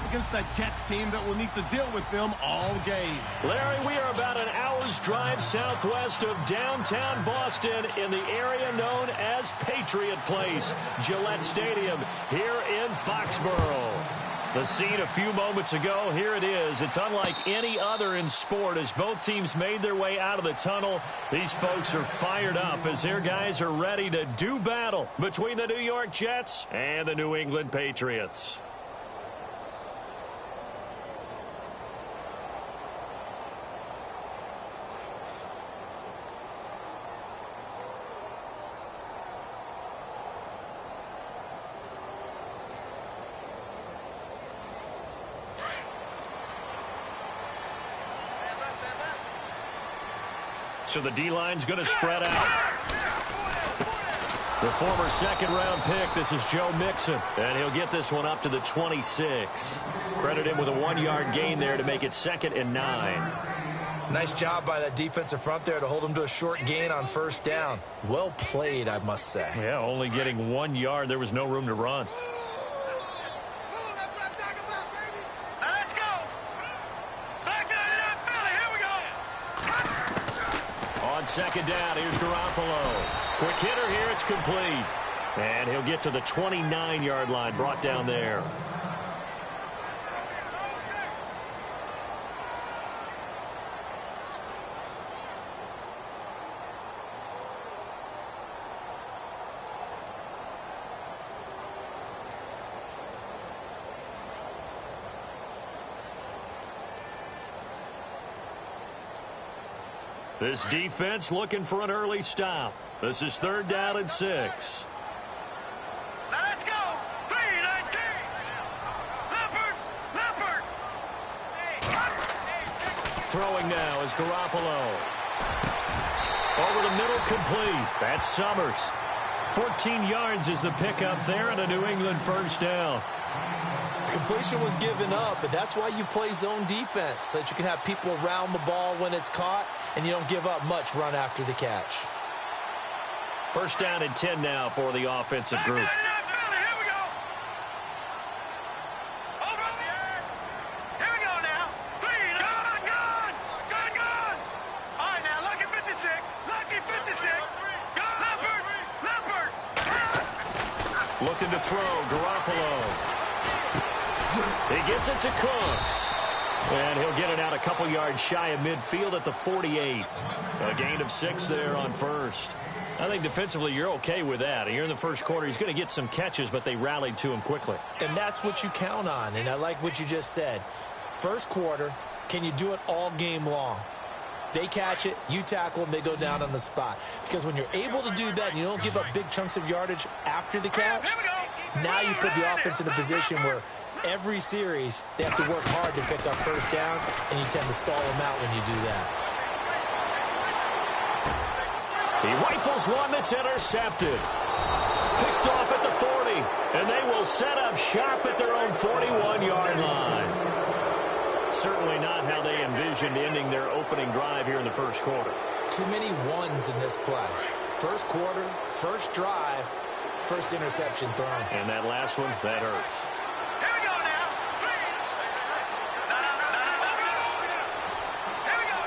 against the Jets team that will need to deal with them all game. Larry, we are about an hour's drive southwest of downtown Boston in the area known as Patriot Place, Gillette Stadium here in Foxborough. The scene a few moments ago, here it is. It's unlike any other in sport as both teams made their way out of the tunnel. These folks are fired up as their guys are ready to do battle between the New York Jets and the New England Patriots. So the D-line's going to spread out. The former second-round pick, this is Joe Mixon, and he'll get this one up to the 26. Credit him with a 1-yard gain there to make it 2nd and 9. Nice job by that defensive front there to hold him to a short gain on first down. Well played, I must say. Yeah, only getting 1 yard. There was no room to run. Second down, here's Garoppolo. Quick hitter here, it's complete. And he'll get to the 29-yard line, brought down there. This defense looking for an early stop. This is 3rd down and 6. Now let's go. 3-19. Leopard. Throwing now is Garoppolo. Over the middle, complete. That's Summers. 14 yards is the pickup there and a New England first down. Completion was given up, but that's why you play zone defense, so that you can have people around the ball when it's caught, and you don't give up much run after the catch. First down and 10 now for the offensive group. Looking to throw, Garoppolo. He gets it to Cooks. And he'll get it out a couple yards shy of midfield at the 48. A gain of 6 there on first. I think defensively you're okay with that. Here in the first quarter, he's going to get some catches, but they rallied to him quickly. And that's what you count on, and I like what you just said. First quarter, can you do it all game long? They catch it, you tackle them, they go down on the spot. Because when you're able to do that and you don't give up big chunks of yardage after the catch, now you put the offense in a position where every series they have to work hard to pick up first downs, and you tend to stall them out when you do that. He rifles one that's intercepted. Picked off at the 40, and they will set up shop at their own 41-yard line. Certainly not how they envisioned ending their opening drive here in the first quarter. Too many ones in this play. First quarter, first drive, first interception thrown. And that last one, that hurts. Here we go now. Here we go.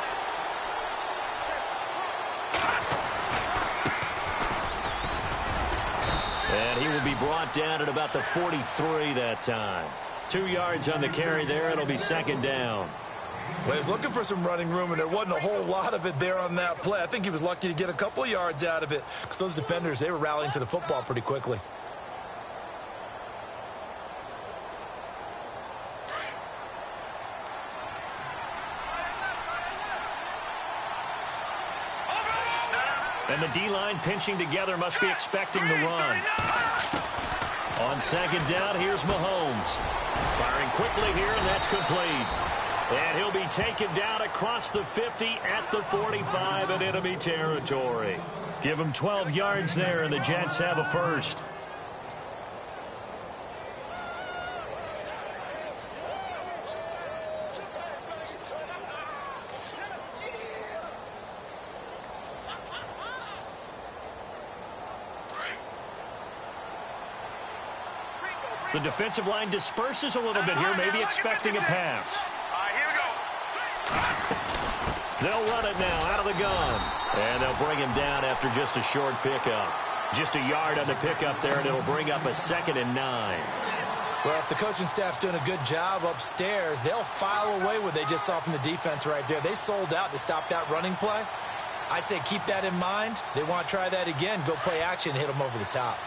And he will be brought down at about the 43 that time. 2 yards on the carry there. It'll be 2nd down. Well, he was looking for some running room, and there wasn't a whole lot of it there on that play. I think he was lucky to get a couple of yards out of it because those defenders, they were rallying to the football pretty quickly. And the D-line pinching together must be expecting the run. On 2nd down, here's Mahomes. Firing quickly here, and that's complete. And he'll be taken down across the 50 at the 45 in enemy territory. Give him 12 yards there, and the Jets have a first. The defensive line disperses a little bit here, maybe expecting a pass. Here we go. They'll run it now out of the gun. And they'll bring him down after just a short pickup. Just a yard on the pickup there, and it'll bring up a 2nd and 9. Well, if the coaching staff's doing a good job upstairs, they'll file away what they just saw from the defense right there. They sold out to stop that running play. I'd say keep that in mind. They want to try that again. Go play action, hit them over the top.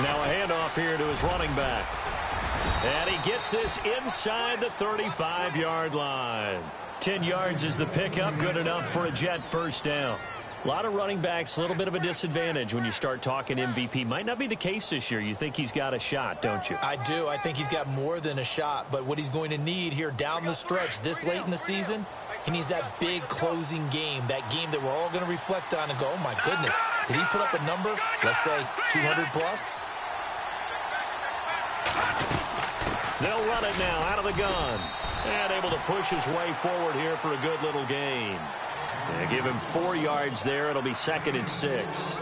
Now a handoff here to his running back. And he gets this inside the 35-yard line. 10 yards is the pickup, good enough for a Jet first down. A lot of running backs, a little bit of a disadvantage when you start talking MVP. Might not be the case this year. You think he's got a shot, don't you? I do. I think he's got more than a shot. But what he's going to need here down the stretch this late in the season, he needs that big closing game, that game that we're all going to reflect on and go, oh, my goodness, did he put up a number, let's say 200 plus? They'll run it now out of the gun. And able to push his way forward here for a good little gain. And give him 4 yards there. It'll be 2nd and 6.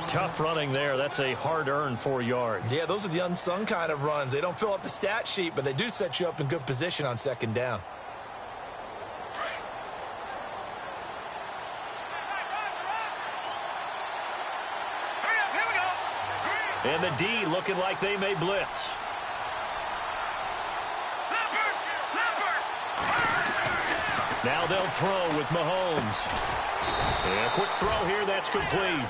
Tough running there. That's a hard-earned 4 yards. Yeah, those are the unsung kind of runs. They don't fill up the stat sheet, but they do set you up in good position on 2nd down. And the D looking like they may blitz. Now they'll throw with Mahomes. And a quick throw here, that's complete.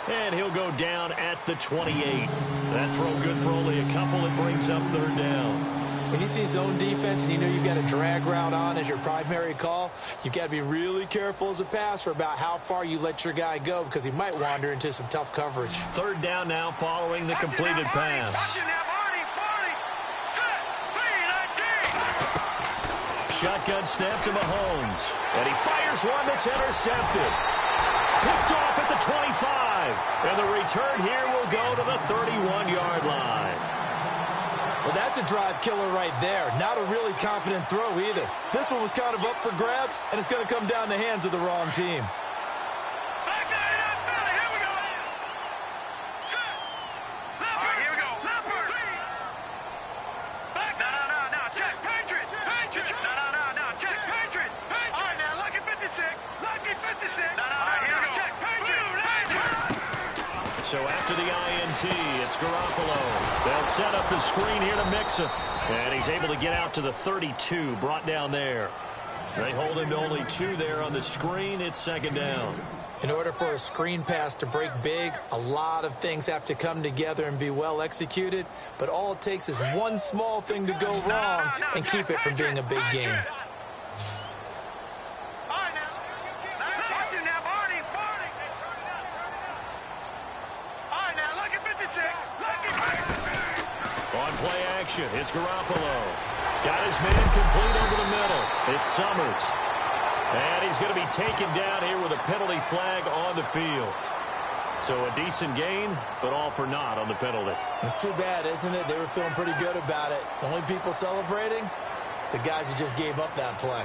And he'll go down at the 28. That throw good for only a couple. It brings up 3rd down. When you see zone defense and you know you've got a drag route on as your primary call, you've got to be really careful as a passer about how far you let your guy go because he might wander into some tough coverage. 3rd down now following the completed pass. Shotgun snap to Mahomes. And he fires one that's intercepted. Picked off at the 25. And the return here will go to the 31-yard line. Well, that's a drive killer right there. Not a really confident throw either. This one was kind of up for grabs, and it's going to come down the hands of the wrong team. So after the INT, it's Garoppolo. They'll set up the screen here to mix him. And he's able to get out to the 32, brought down there. They hold him to only 2 there on the screen. It's 2nd down. In order for a screen pass to break big, a lot of things have to come together and be well executed. But all it takes is one small thing to go wrong and keep it from being a big game. On play action, it's Garoppolo. Got his man complete over the middle. It's Summers. And he's going to be taken down here with a penalty flag on the field. So a decent gain, but all for naught on the penalty. It's too bad, isn't it? They were feeling pretty good about it. The only people celebrating, the guys who just gave up that play.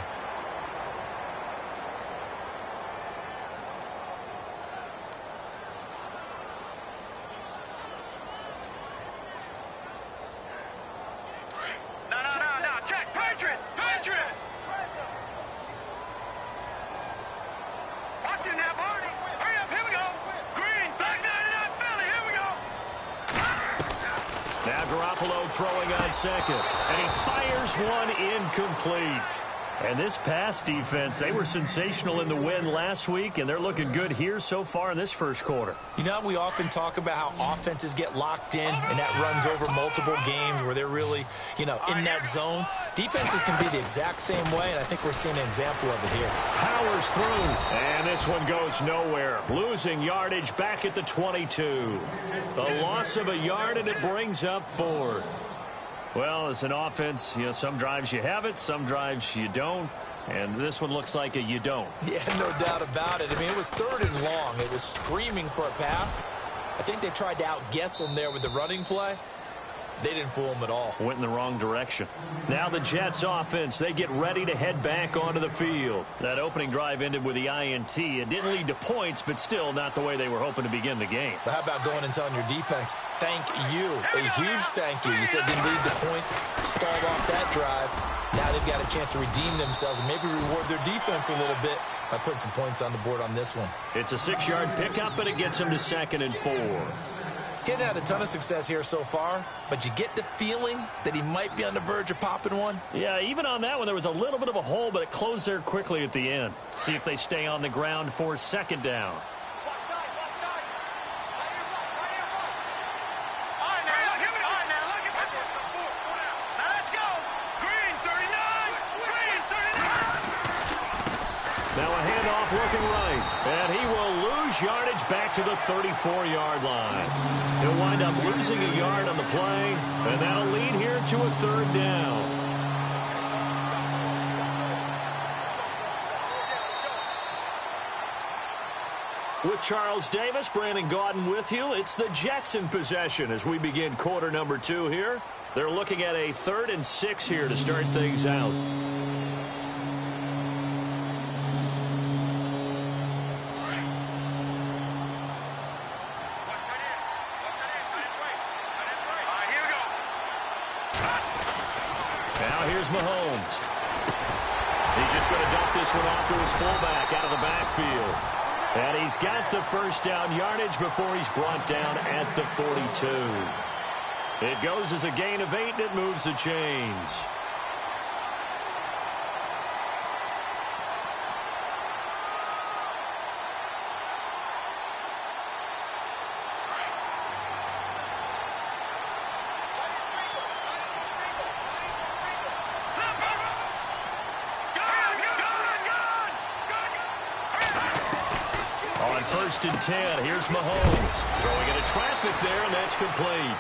Now Garoppolo throwing on 2nd, and he fires one incomplete. And this pass defense, they were sensational in the win last week, and they're looking good here so far in this first quarter. You know, we often talk about how offenses get locked in, and that runs over multiple games where they're really, in that zone. Defenses can be the exact same way, and I think we're seeing an example of it here. Powers through, and this one goes nowhere. Losing yardage back at the 22. A loss of a yard, and it brings up 4th. Well, as an offense, some drives you have it, some drives you don't. And this one looks like a you don't. Yeah, no doubt about it. I mean, it was 3rd and long. It was screaming for a pass. I think they tried to outguess them there with the running play. They didn't fool him at all. Went in the wrong direction. Now the Jets offense, they get ready to head back onto the field. That opening drive ended with the INT. It didn't lead to points, but still not the way they were hoping to begin the game. But how about going and telling your defense, thank you, a huge thank you. You said didn't lead to points, stalled off that drive. Now they've got a chance to redeem themselves and maybe reward their defense a little bit by putting some points on the board on this one. It's a 6-yard pickup, and it gets them to 2nd and 4. Getting had a ton of success here so far, but you get the feeling that he might be on the verge of popping one. Yeah, even on that one, there was a little bit of a hole, but it closed there quickly at the end. See if they stay on the ground for 2nd down. Now a handoff looking right, and he will lose yardage back to the 34-yard line. He'll wind up losing a yard on the play, and that'll lead here to a 3rd down. With Charles Davis, Brandon Gaudin with you. It's the Jets in possession as we begin quarter number 2 here. They're looking at a 3rd and 6 here to start things out. Here's Mahomes. He's just going to dump this one off to his fullback out of the backfield. And he's got the 1st down yardage before he's brought down at the 42. It goes as a gain of 8, and it moves the chains. On 1st and 10, here's Mahomes. Throwing into traffic there, and that's complete.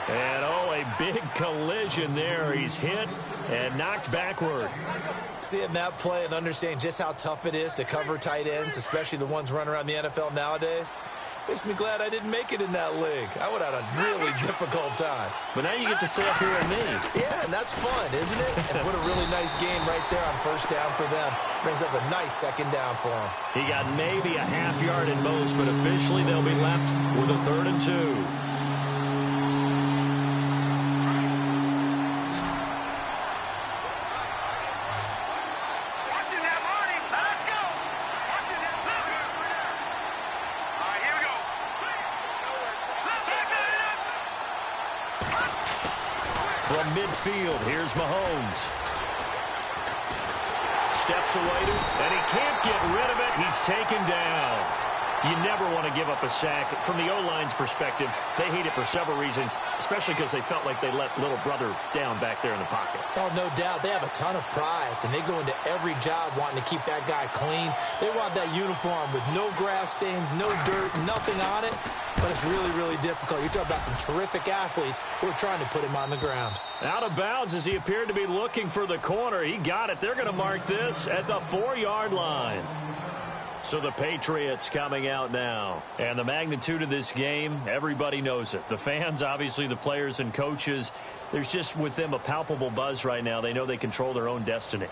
And, oh, a big collision there. He's hit and knocked backward. Seeing that play and understanding just how tough it is to cover tight ends, especially the ones running around the NFL nowadays, makes me glad I didn't make it in that league. I would have had a really difficult time. But now you get to sit up here with me. Yeah, and that's fun, isn't it? And what a really nice game right there on 1st down for them. Brings up a nice 2nd down for him. He got maybe a half yard at most, but officially they'll be left with a 3rd and 2. From midfield, here's Mahomes. Steps away, and he can't get rid of it. He's taken down. You never want to give up a sack. From the O-line's perspective, they hate it for several reasons, especially because they felt like they let little brother down back there in the pocket. Oh, no doubt. They have a ton of pride, and they go into every job wanting to keep that guy clean. They want that uniform with no grass stains, no dirt, nothing on it. But it's really, really difficult. You're talking about some terrific athletes who are trying to put him on the ground. Out of bounds as he appeared to be looking for the corner. He got it. They're going to mark this at the 4-yard line. So the Patriots coming out now. And the magnitude of this game, everybody knows it. The fans, obviously the players and coaches, there's just with them a palpable buzz right now. They know they control their own destiny.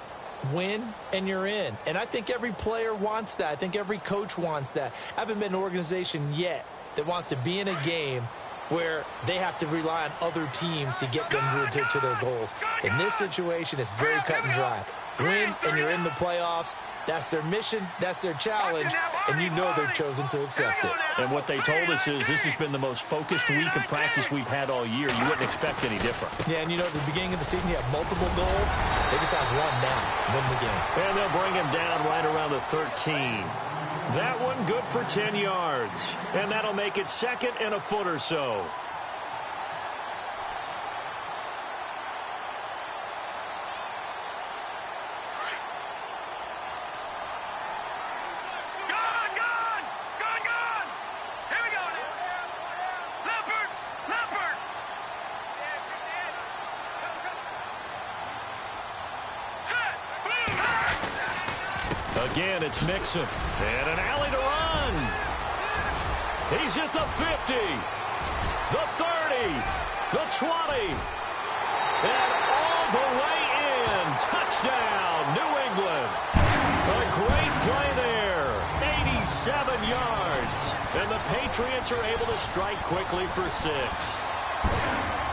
Win, and you're in. And I think every player wants that. I think every coach wants that. I haven't been in an organization yet that wants to be in a game where they have to rely on other teams to get them to their goals. In this situation, it's very cut and dry. Win, and you're in the playoffs. That's their mission. That's their challenge. And you know they've chosen to accept it. And what they told us is this has been the most focused week of practice we've had all year. You wouldn't expect any different. Yeah, and you know, at the beginning of the season, you have multiple goals. They just have one now. Win the game. And they'll bring him down right around the 13. That one good for 10 yards. And that'll make it 2nd and a foot or so. Again, it's Mixon. And an alley to run. He's at the 50. The 30. The 20. And all the way in. Touchdown, New England. A great play there. 87 yards. And the Patriots are able to strike quickly for 6.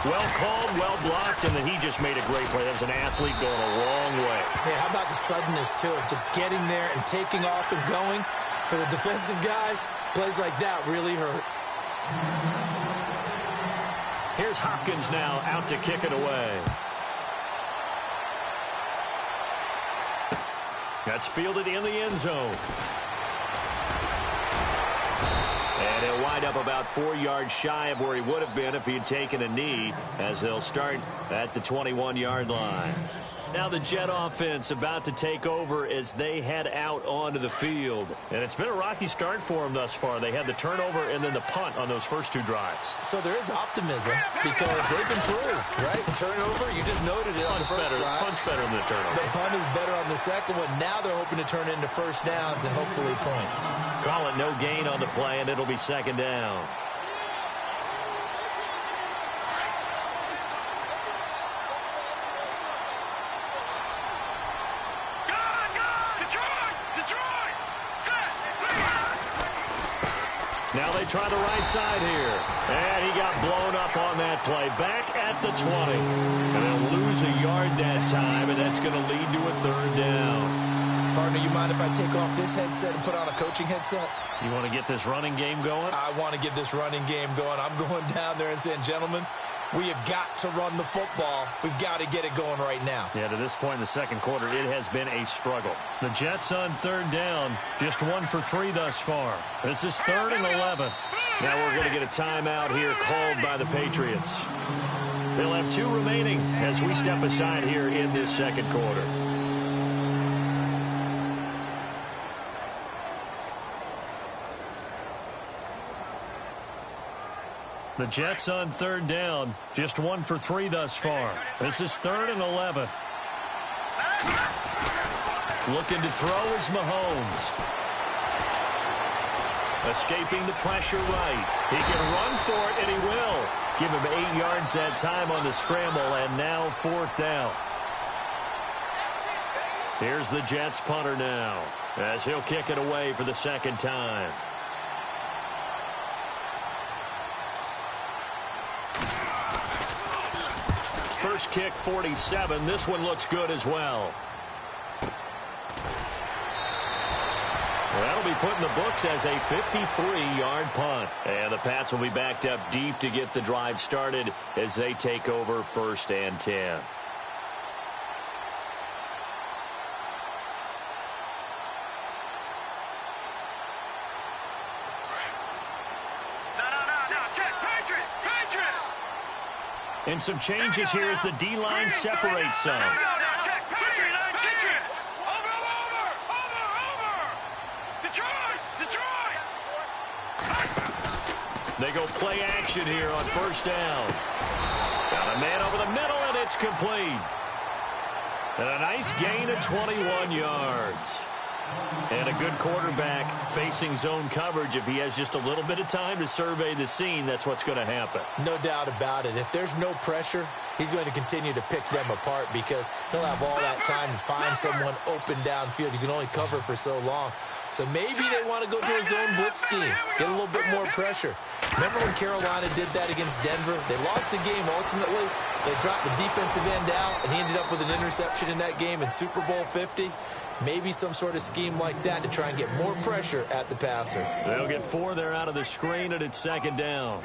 Well called, well blocked, and then he just made a great play. That was an athlete going a long way. Yeah, how about the suddenness to it? Just getting there and taking off and going. For the defensive guys, plays like that really hurt. Here's Hopkins now out to kick it away. That's fielded in the end zone. And he'll wind up about 4 yards shy of where he would have been if he had taken a knee, as they'll start at the 21-yard line. Now the Jet offense about to take over as they head out onto the field. And it's been a rocky start for them thus far. They had the turnover and then the punt on those first 2 drives. So there is optimism because they've improved, right? Turnover, you just noted it on the first drive. Punt's better than the turnover. The punt is better on the second one. Now they're hoping to turn into first downs and hopefully points. Call it no gain on the play, and it'll be second down. Now they try the right side here. And he got blown up on that play. Back at the 20. And they'll lose a yard that time, and that's going to lead to a third down. Partner, you mind if I take off this headset and put on a coaching headset? You want to get this running game going? I want to get this running game going. I'm going down there and saying, gentlemen, we have got to run the football. We've got to get it going right now. Yeah, to this point in the second quarter, it has been a struggle. The Jets on third down, just 1 for 3 thus far. This is 3rd and 11. Now we're going to get a timeout here called by the Patriots. They'll have 2 remaining as we step aside here in this second quarter. The Jets on third down, just 1 for 3 thus far. This is 3rd and 11. Looking to throw is Mahomes. Escaping the pressure right. He can run for it, and he will. Give him 8 yards that time on the scramble, and now 4th down. Here's the Jets punter now, as he'll kick it away for the second time. First kick, 47. This one looks good as well. That'll be put in the books as a 53-yard punt. And the Pats will be backed up deep to get the drive started as they take over 1st and 10. And some changes here as the D-line separates some. They go play action here on 1st down. Got a man over the middle, and it's complete. And a nice gain of 21 yards. And a good quarterback facing zone coverage. If he has just a little bit of time to survey the scene, that's what's going to happen. No doubt about it. If there's no pressure, he's going to continue to pick them apart because he'll have all that time to find someone open downfield. You can only cover for so long. So maybe they want to go to a zone blitz scheme, get a little bit more pressure. Remember when Carolina did that against Denver? They lost the game ultimately. They dropped the defensive end out, and he ended up with an interception in that game in Super Bowl 50. Maybe some sort of scheme like that to try and get more pressure at the passer. They'll get 4 there out of the screen, and it's 2nd down.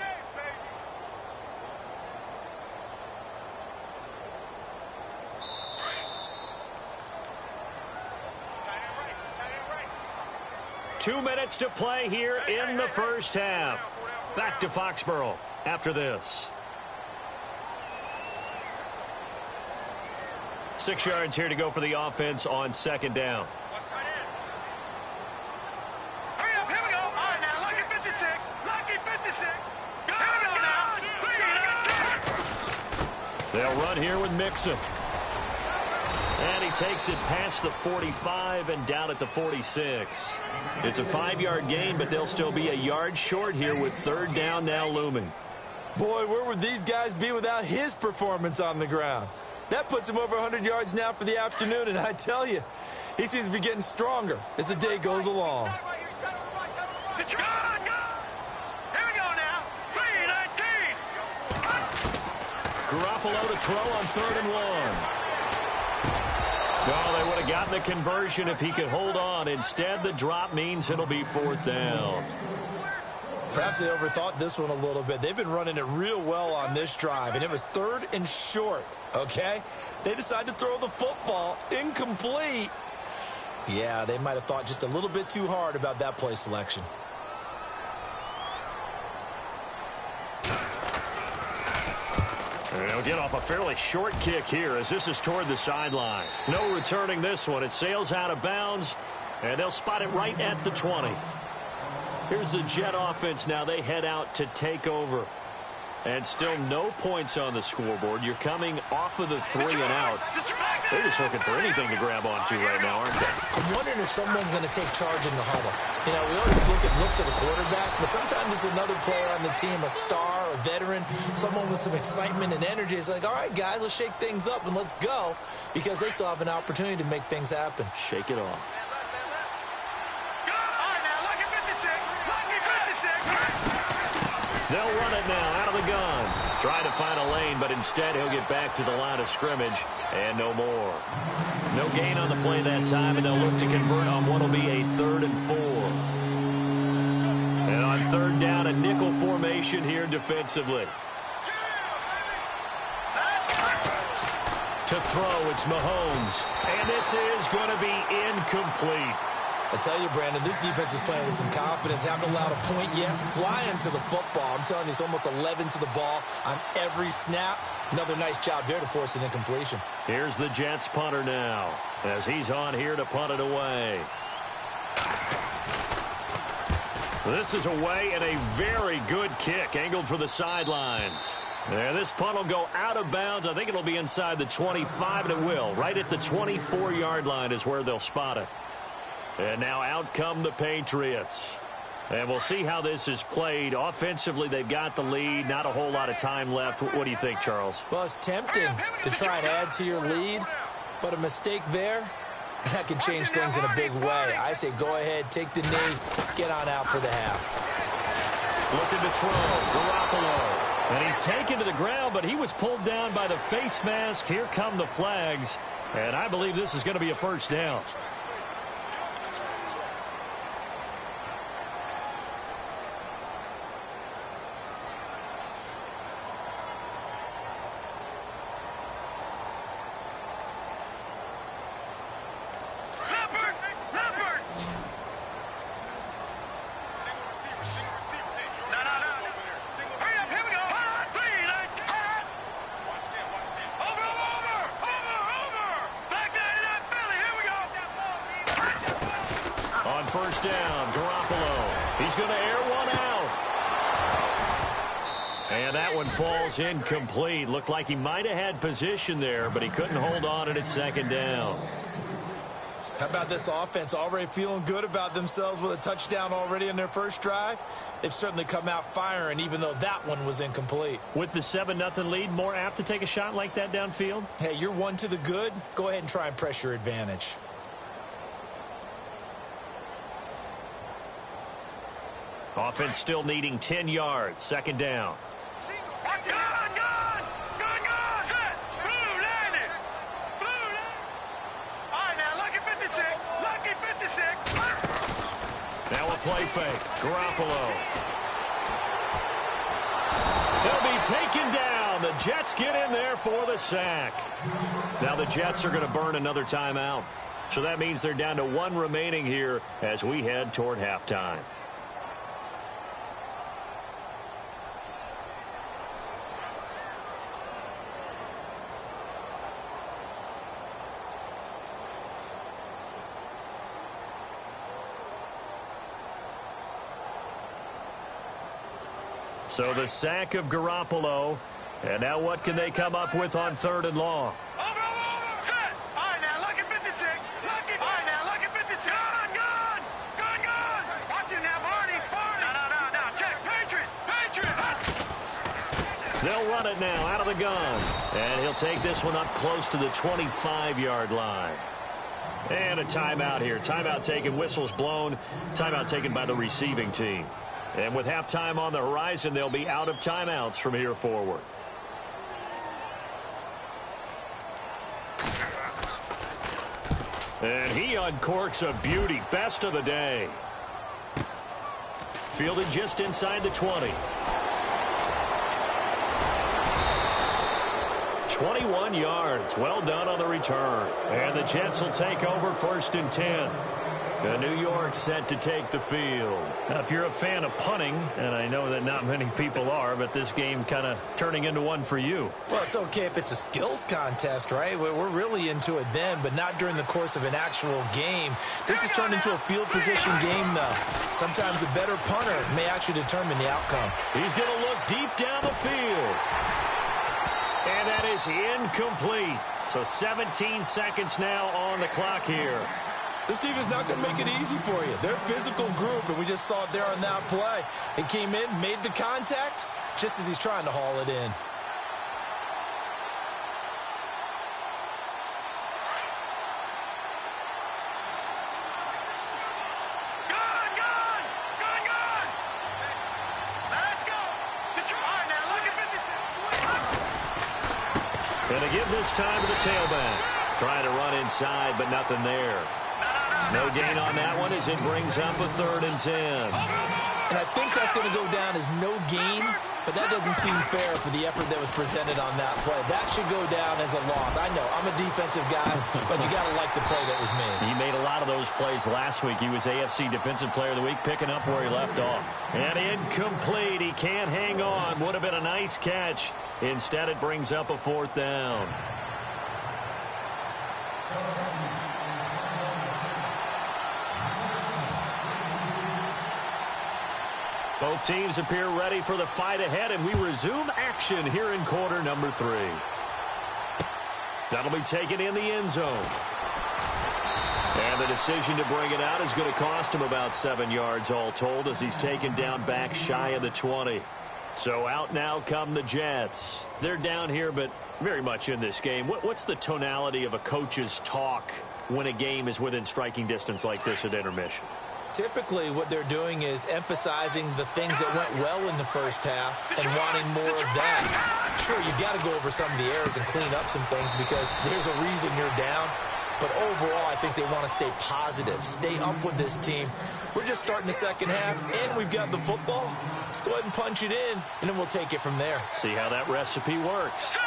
Two minutes to play here in the first half. Back to Foxborough after this. 6 yards here to go for the offense on 2nd down. Hurry up, here we go. All right, now, lucky 56. Lucky 56. Go, now. They'll run here with Mixon. And he takes it past the 45 and down at the 46. It's a 5-yard gain, but they'll still be a yard short here with 3rd down now looming. Boy, where would these guys be without his performance on the ground? That puts him over 100 yards now for the afternoon, and I tell you, he seems to be getting stronger as the day goes along. Garoppolo to throw on 3rd and 1. Well, they would have gotten the conversion if he could hold on. Instead, the drop means it'll be 4th down. Perhaps they overthought this one a little bit. They've been running it real well on this drive, and it was 3rd and short, okay? They decided to throw the football incomplete. Yeah, they might have thought just a little bit too hard about that play selection. They'll get off a fairly short kick here as this is toward the sideline. No returning this one. It sails out of bounds, and they'll spot it right at the 20. Here's the Jet offense now. They head out to take over. And still no points on the scoreboard. You're coming off of the 3 and out. They're just looking for anything to grab onto right now, aren't they? I'm wondering if someone's going to take charge in the huddle. You know, we always look to the quarterback, but sometimes it's another player on the team, a star, a veteran, someone with some excitement and energy. It's like, all right, guys, let's shake things up and let's go, because they still have an opportunity to make things happen. Shake it off. They'll run it now out of the gun. Trying to find a lane, but instead he'll get back to the line of scrimmage and no more. No gain on the play that time, and they'll look to convert on what will be a 3rd and 4. And on 3rd down, a nickel formation here defensively. To throw, it's Mahomes. And this is going to be incomplete. I tell you, Brandon, this defense is playing with some confidence. Haven't allowed a point yet. Flying to the football. I'm telling you, it's almost 11 to the ball on every snap. Another nice job there to force an incompletion. Here's the Jets punter now as he's on here to punt it away. This is away and a very good kick angled for the sidelines. And this punt will go out of bounds. I think it'll be inside the 25, and it will. Right at the 24-yard line is where they'll spot it. And now out come the Patriots. And we'll see how this is played. Offensively, they've got the lead. Not a whole lot of time left. What do you think, Charles? Well, it's tempting to try and add to your lead, but a mistake there, that could change things in a big way. I say go ahead, take the knee, get on out for the half. Looking to throw, Garoppolo. And he's taken to the ground, but he was pulled down by the face mask. Here come the flags. And I believe this is going to be a 1st down. On 1st down, Garoppolo. He's going to air one out. And that one falls incomplete. Looked like he might have had position there, but he couldn't hold on, and it's 2nd down. How about this offense already feeling good about themselves with a touchdown already in their first drive? They've certainly come out firing, even though that one was incomplete. With the 7-0 lead, more apt to take a shot like that downfield? Hey, you're one to the good. Go ahead and try and press your advantage. Offense still needing 10 yards. 2nd down. Now a play fake. Garoppolo. He'll be taken down. The Jets get in there for the sack. Now the Jets are going to burn another timeout. So that means they're down to 1 remaining here as we head toward halftime. So the sack of Garoppolo. And now what can they come up with on 3rd and long? They'll run it now out of the gun. And he'll take this one up close to the 25-yard line. And a timeout here. Timeout taken, whistles blown. Timeout taken by the receiving team. And with halftime on the horizon, they'll be out of timeouts from here forward. And he uncorks a beauty. Best of the day. Fielded just inside the 20. 21 yards. Well done on the return. And the Jets will take over 1st and 10. New York set to take the field. Now, if you're a fan of punting, and I know that not many people are, but this game kind of turning into one for you. Well, it's okay if it's a skills contest, right? We're really into it then, but not during the course of an actual game. This has turned into a field position game, though. Sometimes the better punter may actually determine the outcome. He's going to look deep down the field. And that is incomplete. So 17 seconds now on the clock here. This team is not going to make it easy for you. They're a physical group, and we just saw it there on that play. He came in, made the contact, just as he's trying to haul it in. Let's go. Detroit, now look at 56. Going to give this time to the tailback. Trying to run inside, but nothing there. No gain on that one as it brings up a 3rd and 10. And I think that's going to go down as no gain, but that doesn't seem fair for the effort that was presented on that play. That should go down as a loss. I know, I'm a defensive guy, but you got to like the play that was made. He made a lot of those plays last week. He was AFC Defensive Player of the Week, picking up where he left off. And incomplete. He can't hang on. Would have been a nice catch. Instead, it brings up a 4th down. Both teams appear ready for the fight ahead, and we resume action here in quarter number 3. That'll be taken in the end zone. And the decision to bring it out is going to cost him about 7 yards all told as he's taken down back shy of the 20. So out now come the Jets. They're down here, but very much in this game. What's the tonality of a coach's talk when a game is within striking distance like this at intermission? Typically, what they're doing is emphasizing the things that went well in the first half and wanting more of that. Sure, you've got to go over some of the errors and clean up some things because there's a reason you're down. But overall, I think they want to stay positive, stay up with this team. We're just starting the second half, and we've got the football. Let's go ahead and punch it in, and then we'll take it from there. See how that recipe works.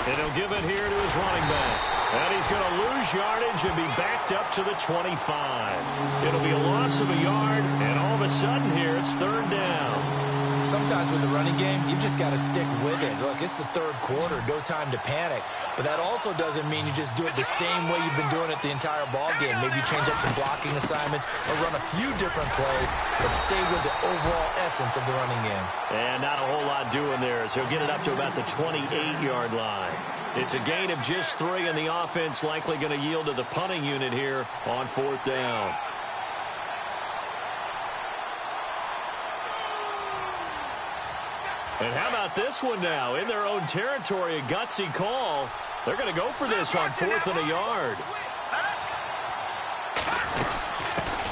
And he'll give it here to his running back. And he's going to lose yardage and be backed up to the 25. It'll be a loss of a yard, and all of a sudden here it's 3rd down. Sometimes with the running game, you've just got to stick with it. Look, it's the 3rd quarter, no time to panic. But that also doesn't mean you just do it the same way you've been doing it the entire ball game. Maybe you change up some blocking assignments or run a few different plays, but stay with the overall essence of the running game. And not a whole lot doing there as he'll get it up to about the 28-yard line. It's a gain of just 3, and the offense likely going to yield to the punting unit here on 4th down. And how about this one now? In their own territory, a gutsy call. They're going to go for this on 4th and a yard.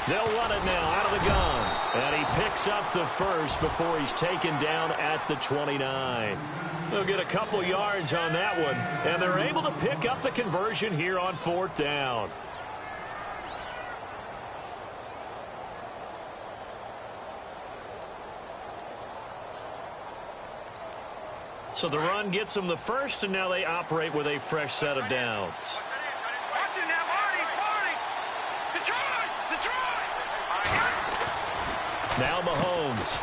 They'll run it now out of the gun. And he picks up the first before he's taken down at the 29. They'll get a couple yards on that one. And they're able to pick up the conversion here on 4th down. So the run gets them the first, and now they operate with a fresh set of downs. Watch it now, Marty. Detroit. Now Mahomes.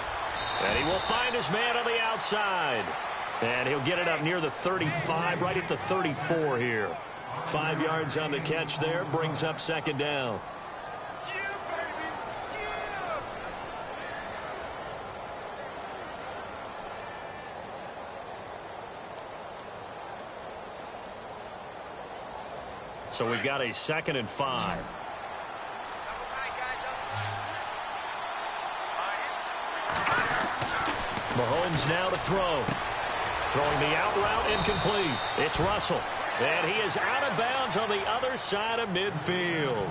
And he will find his man on the outside. And he'll get it up near the 35, right at the 34 here. 5 yards on the catch there, brings up 2nd down. So we've got a 2nd and 5. Mahomes now to throw. Throwing the out route incomplete. It's Russell. And he is out of bounds on the other side of midfield.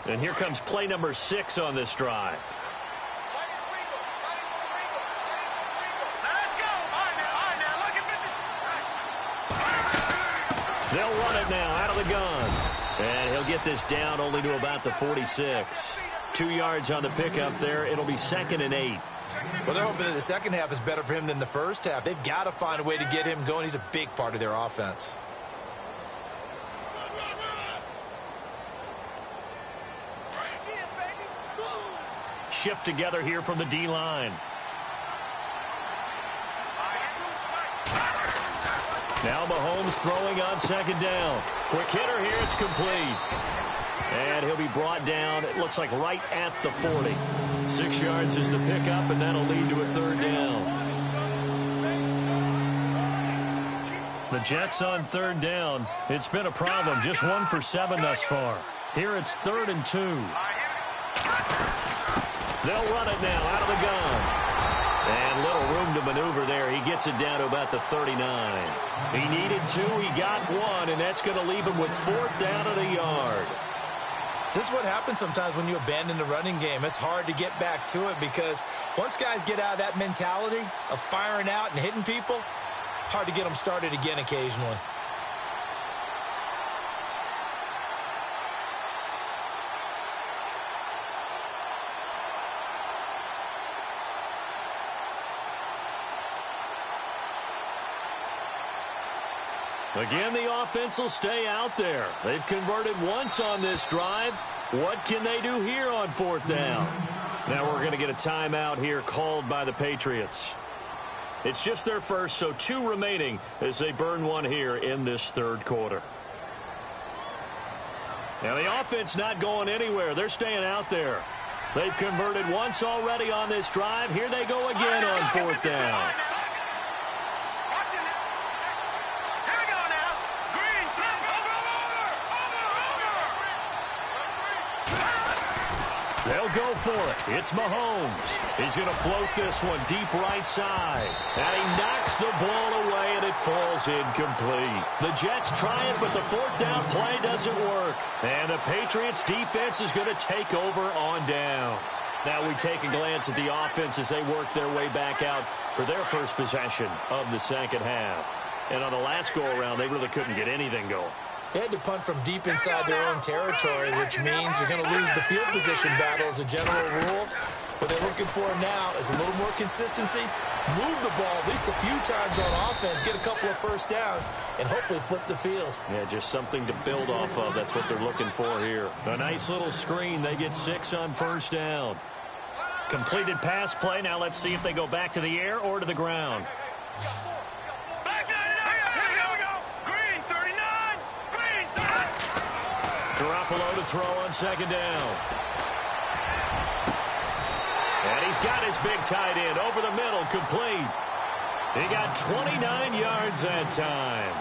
And here comes play number 6 on this drive. Let's go. They'll run it now out of the gun. And he'll get this down only to about the 46. 2 yards on the pickup there. It'll be 2nd and 8. Well, they're hoping that the second half is better for him than the first half. They've got to find a way to get him going. He's a big part of their offense. Shift together here from the D-line. Now Mahomes throwing on 2nd down. Quick hitter here. It's complete. And he'll be brought down, it looks like right at the 40. 6 yards is the pickup, and that'll lead to a 3rd down. The Jets on 3rd down. It's been a problem. Just 1 for 7 thus far. Here it's 3rd and 2. They'll run it now out of the gun. And little room to maneuver there. He gets it down to about the 39. He needed 2. He got 1, and that's going to leave him with 4th down at a yard. This is what happens sometimes when you abandon the running game. It's hard to get back to it because once guys get out of that mentality of firing out and hitting people, hard to get them started again occasionally. Again, the offense will stay out there. They've converted once on this drive. What can they do here on 4th down? Now we're going to get a timeout here called by the Patriots. It's just their first, so 2 remaining as they burn 1 here in this 3rd quarter. Now the offense not going anywhere. They're staying out there. They've converted once already on this drive. Here they go again on 4th down. They'll go for it. It's Mahomes. He's going to float this one deep right side. And he knocks the ball away, and it falls incomplete. The Jets try it, but the 4th down play doesn't work. And the Patriots defense is going to take over on downs. Now we take a glance at the offense as they work their way back out for their first possession of the 2nd half. And on the last go-around, they really couldn't get anything going. They had to punt from deep inside their own territory, which means you're going to lose the field position battle as a general rule. What they're looking for now is a little more consistency, move the ball at least a few times on offense, get a couple of 1st downs, and hopefully flip the field. Yeah, just something to build off of. That's what they're looking for here. A nice little screen. They get 6 on 1st down. Completed pass play. Now let's see if they go back to the air or to the ground. Garoppolo to throw on 2nd down. And he's got his big tight end over the middle, complete. He got 29 yards that time.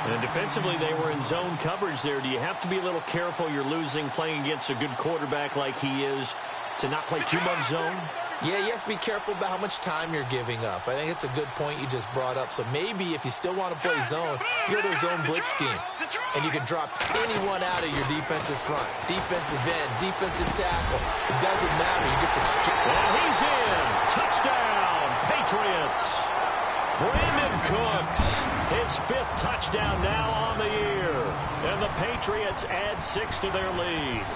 And defensively, they were in zone coverage there. Do you have to be a little careful? You're losing playing against a good quarterback like he is to not play too much zone? Yeah, you have to be careful about how much time you're giving up. I think it's a good point you just brought up. So maybe if you still want to play zone, you go to a zone blitz scheme. And you can drop anyone out of your defensive front. Defensive end, defensive tackle. It doesn't matter. You just exchange. And he's in. Touchdown, Patriots. Brandon Cooks, his 5th touchdown now on the year. And the Patriots add 6 to their lead.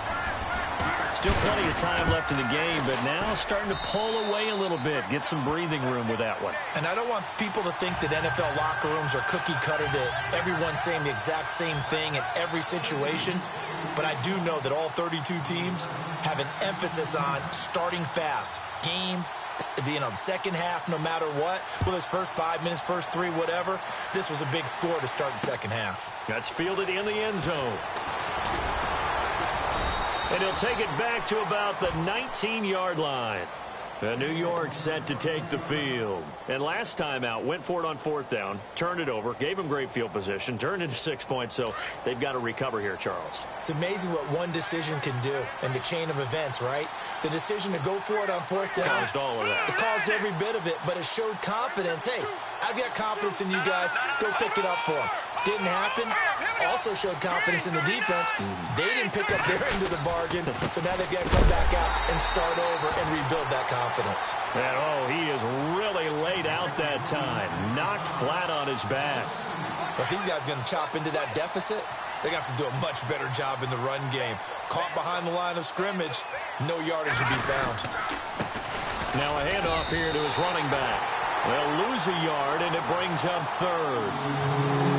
Still plenty of time left in the game, but now starting to pull away a little bit, get some breathing room with that one. And I don't want people to think that NFL locker rooms are cookie cutter, that everyone's saying the exact same thing in every situation. But I do know that all 32 teams have an emphasis on starting fast. Game, the 2nd half, no matter what, whether it's first 5 minutes, first 3, whatever. This was a big score to start the 2nd half. That's fielded in the end zone. And he'll take it back to about the 19-yard line. New York set to take the field. And last time out, went for it on 4th down, turned it over, gave them great field position, turned into 6 points, so they've got to recover here, Charles. It's amazing what one decision can do in the chain of events, right? The decision to go for it on 4th down. Caused all of that. It caused every bit of it, but it showed confidence. Hey, I've got confidence in you guys. Go pick it up for them. Didn't happen. Also showed confidence in the defense. They didn't pick up their end of the bargain, so now they've got to come back out and start over and rebuild that confidence. And, he is really laid out that time. Knocked flat on his back. If these guys are going to chop into that deficit, they're going to have to do a much better job in the run game. Caught behind the line of scrimmage, no yardage to be found. Now a handoff here to his running back. They'll lose a yard, and it brings up 3rd.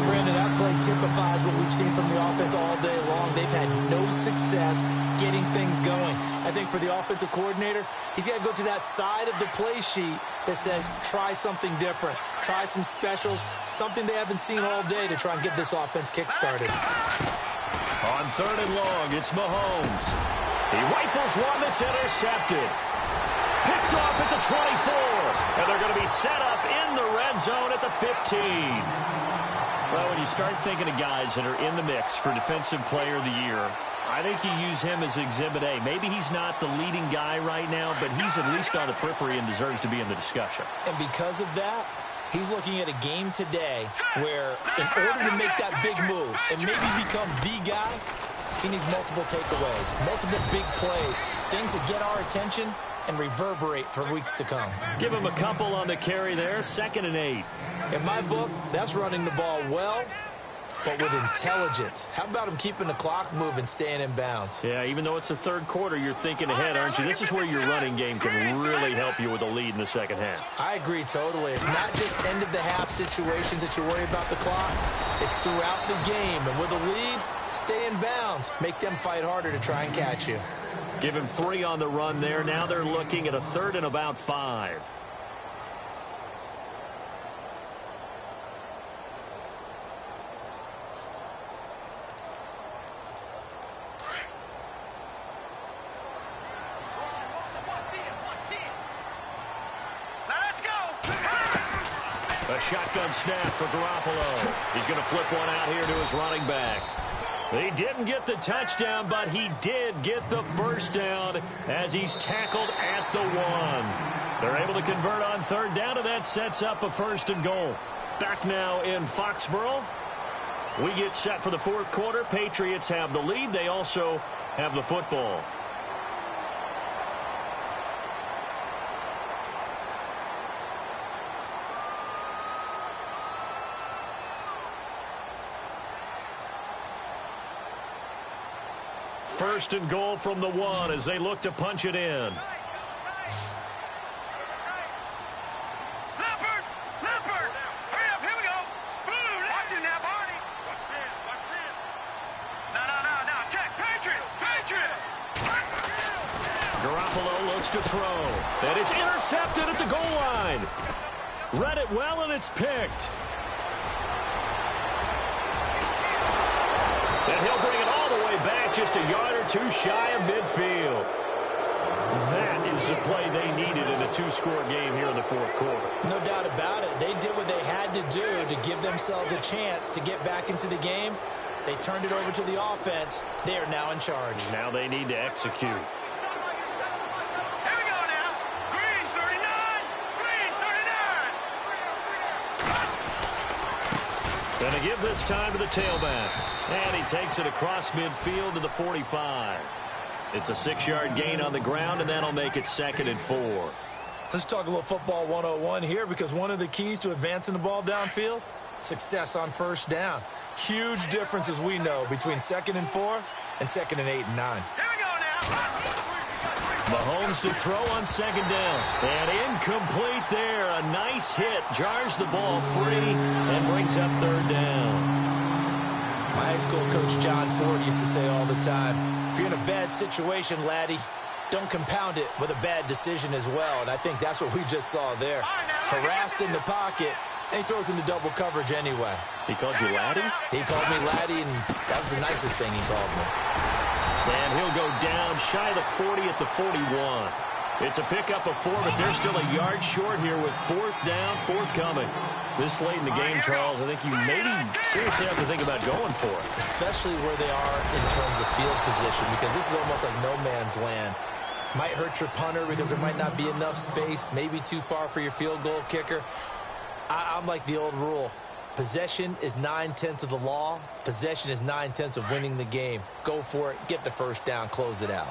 Brandon, that play typifies what we've seen from the offense all day long. They've had no success getting things going. I think for the offensive coordinator, he's got to go to that side of the play sheet that says, try something different. Try some specials, something they haven't seen all day to try and get this offense kick-started. On 3rd and long, it's Mahomes. He rifles one that's intercepted. Picked off at the 24. And they're going to be set up in the red zone at the 15. Well, when you start thinking of guys that are in the mix for Defensive Player of the Year, I think you use him as Exhibit A. Maybe he's not the leading guy right now, but he's at least on the periphery and deserves to be in the discussion. And because of that, he's looking at a game today where in order to make that big move and maybe become the guy, he needs multiple takeaways, multiple big plays, things that get our attention and reverberate for weeks to come. Give him a couple on the carry there, 2nd and 8. In my book, that's running the ball well, but with intelligence. How about him keeping the clock moving, staying in bounds? Yeah, even though it's the 3rd quarter, you're thinking ahead, aren't you? This is where your running game can really help you with a lead in the 2nd half. I agree totally. It's not just end-of-the-half situations that you worry about the clock. It's throughout the game. And with a lead, stay in bounds. Make them fight harder to try and catch you. Give him 3 on the run there. Now they're looking at a 3rd and about 5. Let's go. A shotgun snap for Garoppolo. He's going to flip one out here to his running back. He didn't get the touchdown, but he did get the 1st down as he's tackled at the 1. They're able to convert on 3rd down, and that sets up a 1st and goal. Back now in Foxborough. We get set for the 4th quarter. Patriots have the lead. They also have the football. First and goal from the 1 as they look to punch it in. Leopard! Hurry up, here we go! Boom! Watch it now, Barney! Watch this! No, check! Patriot! Garoppolo looks to throw. And it's intercepted at the goal line. Read it well, and it's picked. And he'll bring it all the way back, just a yard or 2 shy of midfield. That is the play they needed in a 2-score game here in the 4th quarter. No doubt about it. They did what they had to do to give themselves a chance to get back into the game. They turned it over to the offense. They are now in charge. Now they need to execute. Here we go now! Green 39! Green 39! Going to give this time to the tailback. And he takes it across midfield to the 45. It's a 6-yard gain on the ground, and that'll make it 2nd and 4. Let's talk a little football 101 here, because one of the keys to advancing the ball downfield, success on 1st down. Huge difference, as we know, between 2nd and 4 and 2nd and 8 and 9. Here we go now! Mahomes to throw on 2nd down. And incomplete there. A nice hit. Jars the ball free and brings up 3rd down. My high school coach John Ford used to say all the time, if you're in a bad situation, laddie, don't compound it with a bad decision as well. And I think that's what we just saw there. Harassed in the pocket, and he throws into double coverage anyway. He called you laddie? He called me laddie, and that was the nicest thing he called me. And he'll go down shy of the 40 at the 41. It's a pickup of 4, but they're still a yard short here with 4th down, 4th coming. This late in the game, Charles, I think you maybe seriously have to think about going for it. Especially where they are in terms of field position, because this is almost like no man's land. Might hurt your punter because there might not be enough space, maybe too far for your field goal kicker. I'm like the old rule. Possession is 9/10 of the law. Possession is 9/10 of winning the game. Go for it, get the first down, close it out.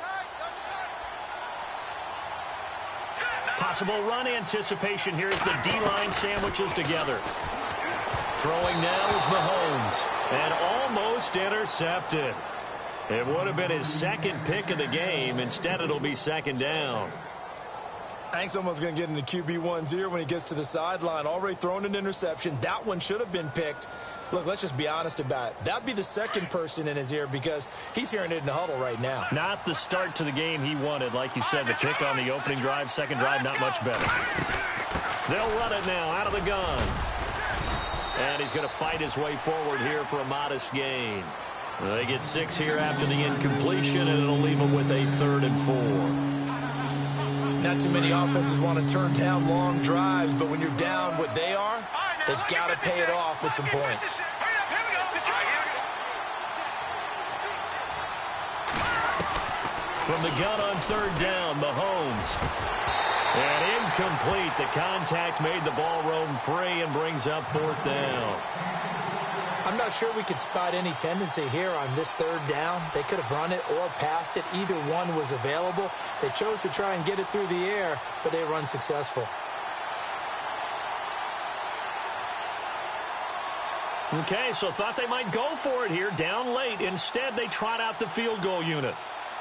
Possible run anticipation. Here's the D-line sandwiches together. Throwing now is Mahomes. And almost intercepted. It would have been his 2nd pick of the game. Instead, it'll be 2nd down. I think someone's going to get into QB1's ear when he gets to the sideline. Already thrown an interception. That one should have been picked. Look, let's just be honest about it. That'd be the 2nd person in his ear because he's hearing it in the huddle right now. Not the start to the game he wanted. Like you said, the pick on the opening drive, 2nd drive, not much better. They'll run it now out of the gun. And he's going to fight his way forward here for a modest gain. They get 6 here after the incompletion, and it'll leave them with a 3rd and 4. Not too many offenses want to turn down long drives, but when you're down what they are, they've got to pay it off with some points. From the gun on 3rd down, Mahomes. And incomplete. The contact made the ball roam free and brings up 4th down. I'm not sure we could spot any tendency here on this 3rd down. They could have run it or passed it. Either one was available. They chose to try and get it through the air, but they were unsuccessful. Okay, so thought they might go for it here, down late. Instead, they trot out the field goal unit.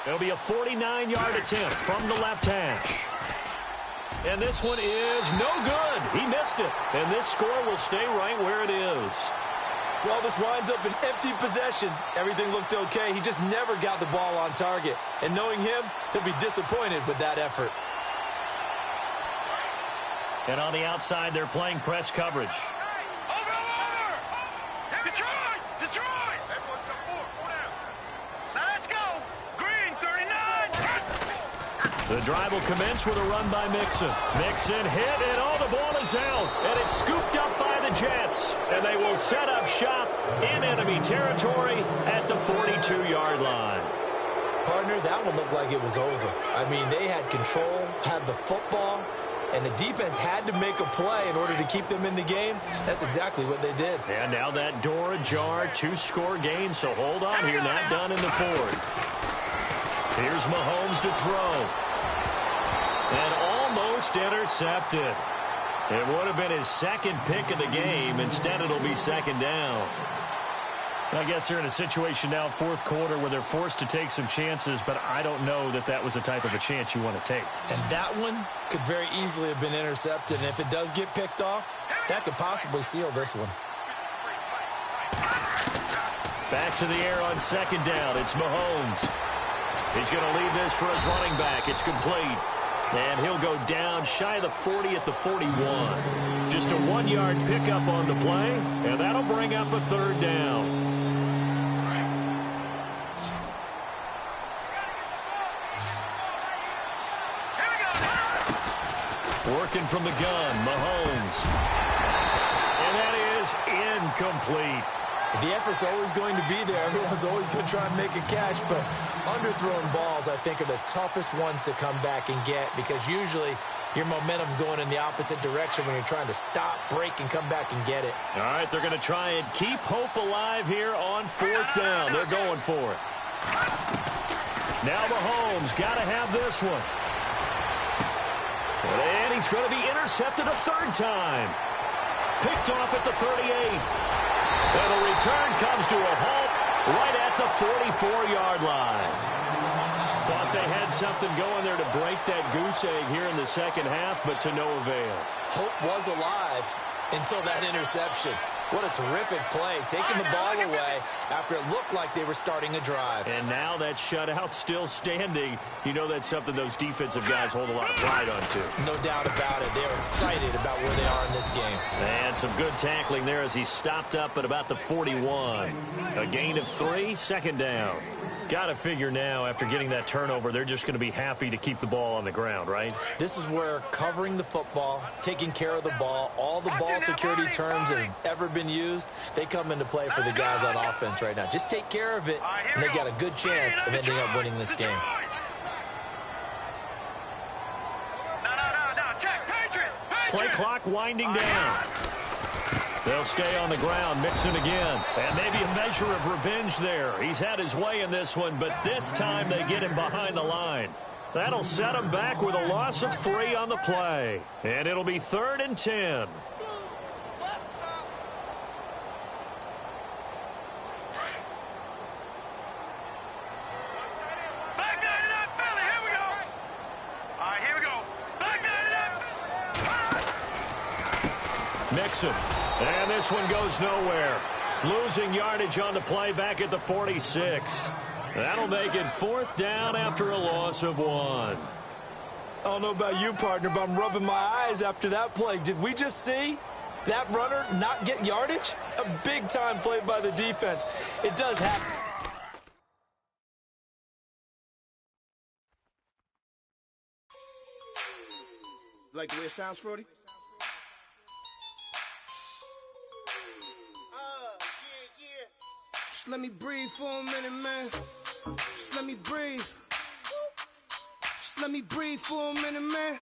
It'll be a 49-yard attempt from the left hash. And this one is no good. He missed it. And this score will stay right where it is. Well, this winds up an empty possession. Everything looked okay. He just never got the ball on target. And knowing him, he'll be disappointed with that effort. And on the outside, they're playing press coverage. Detroit! Detroit! Everyone come forward. Go down. Now let's go. Green, 39. The drive will commence with a run by Mixon. Mixon hit, and the ball is out. And it's scooped up by the Jets. And they will set up shop in enemy territory at the 42-yard line. Partner, that one looked like it was over. I mean, they had control, had the football, and the defense had to make a play in order to keep them in the game. That's exactly what they did. And now that door ajar, 2-score game, so hold on here, not done in the 4th. Here's Mahomes to throw. And almost intercepted. It would have been his 2nd pick of the game. Instead, it'll be 2nd down. I guess they're in a situation now, 4th quarter, where they're forced to take some chances, but I don't know that that was the type of a chance you want to take. And that one could very easily have been intercepted. And if it does get picked off, that could possibly seal this one. Back to the air on 2nd down. It's Mahomes. He's going to leave this for his running back. It's complete. And he'll go down shy of the 40 at the 41. Just a 1-yard pickup on the play, and that'll bring up a 3rd down. Working from the gun, Mahomes. And that is incomplete. The effort's always going to be there. Everyone's always going to try and make a catch, but underthrown balls, I think, are the toughest ones to come back and get because usually your momentum's going in the opposite direction when you're trying to stop, break, and come back and get it. All right, they're going to try and keep hope alive here on 4th down. They're going for it. Now Mahomes got to have this one. And he's going to be intercepted a 3rd time. Picked off at the 38. And the return comes to a halt right at the 44-yard line. Thought they had something going there to break that goose egg here in the 2nd half, but to no avail. Hope was alive until that interception. What a terrific play, taking the ball away after it looked like they were starting a drive. And now that shutout still standing. You know that's something those defensive guys hold a lot of pride onto. No doubt about it. They're excited about where they are in this game. And some good tackling there as he stopped up at about the 41. A gain of 3, second down. Got to figure now, after getting that turnover, they're just going to be happy to keep the ball on the ground, right? This is where covering the football, taking care of the ball, all the ball security terms that have ever been used, they come into play for the guys on offense right now. Just take care of it, and they got a good chance of ending up winning this game. Play clock winding down. They'll stay on the ground, Mixon again. And maybe a measure of revenge there. He's had his way in this one, but this time they get him behind the line. That'll set him back with a loss of 3 on the play. And it'll be 3rd and 10. Mixon. And this one goes nowhere. Losing yardage on the play back at the 46. That'll make it 4th down after a loss of 1. I don't know about you, partner, but I'm rubbing my eyes after that play. Did we just see that runner not get yardage? A big-time play by the defense. It does happen. Like the way it sounds, Frody? Just let me breathe for a minute, man. Just let me breathe. Just let me breathe for a minute, man.